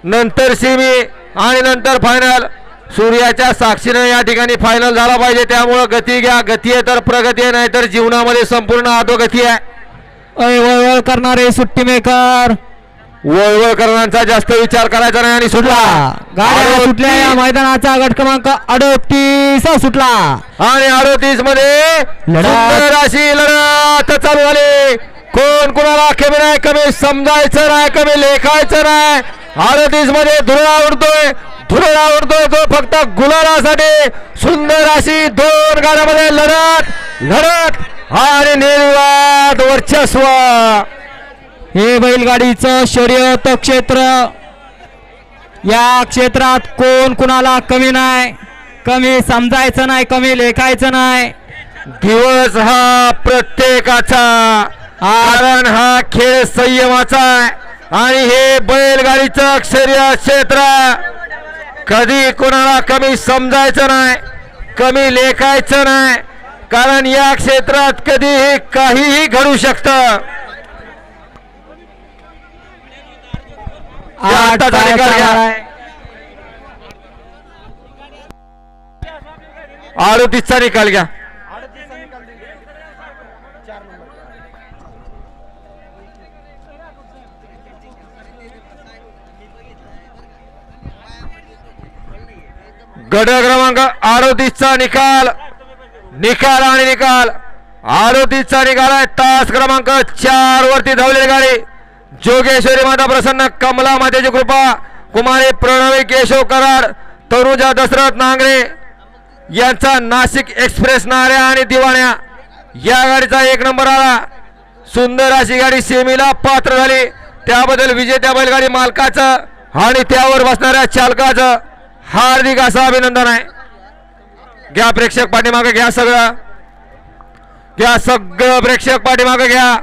नंतर सेमी आणि नंतर फायनल. सूर्याच्या साक्षीने या ठिकाणी फायनल झाला पाहिजे. त्यामुळं गती घ्या. गती आहे तर प्रगती आहे, नाही तर जीवनामध्ये संपूर्ण अधोगती आहे. वळवळ करणारे सुट्टी मेकर, वळवळ करण्याचा जास्त विचार करायचा नाही. आणि सुटला गाड्या सुटल्या. या मैदानाचा गट क्रमांक 38 सुटला आणि 38 मध्ये सुंदर अशी लढत चालू झाली. कोण कोणाला कमी नाही, कमी समजायचं नाही, कमी लेखायचं नाही. 38 मध्ये धुरळा उडतोय तो फक्त गुलालासाठी. सुंदर अशी दोन गाड्यामध्ये लढत आणि निर्वाद वर्चस्व. हे बैलगाडीचं शर्यत क्षेत्र. या क्षेत्रात कोण कुणाला कमी नाही, कमी समजायचं नाही, कमी लेखायचं नाही. दिवस हा प्रत्येकाचा, कारण हा खेळ संयमाचा आहे. आणि हे बैलगाडीचं शर्यत क्षेत्र, कधी कोणाला कमी समजायचं नाही, कमी लेखायचं नाही, कारण या क्षेत्रात कधीही काहीही घडू शकतं. आताचा निकाल घ्या. 38चा निकाल घ्या. गट क्रमांक 38चा निकाल. आणि निकाल 38चा निकाल आहे. तास क्रमांक 4 वरती धावलेली गाडी जोगेश्वरी माता प्रसन्न, कमला मातेची कृपा, कुमारी प्रणवी केशव कराड, तनुजा दशरथ नांगरे यांचा नाशिक एक्सप्रेस नाऱ्या आणि दिवाण्या या गाडीचा 1 नंबर आला. सुंदर अशी गाडी सेमीला पात्र झाली. त्याबद्दल विजेत्या बैलगाडी मालकाचं आणि त्यावर बसणाऱ्या चालकाचं हार्दिक असं अभिनंदन आहे. घ्या प्रेक्षक पाठीमागे घ्या, सगळं घ्या, सगळं प्रेक्षक पाठीमागे घ्या.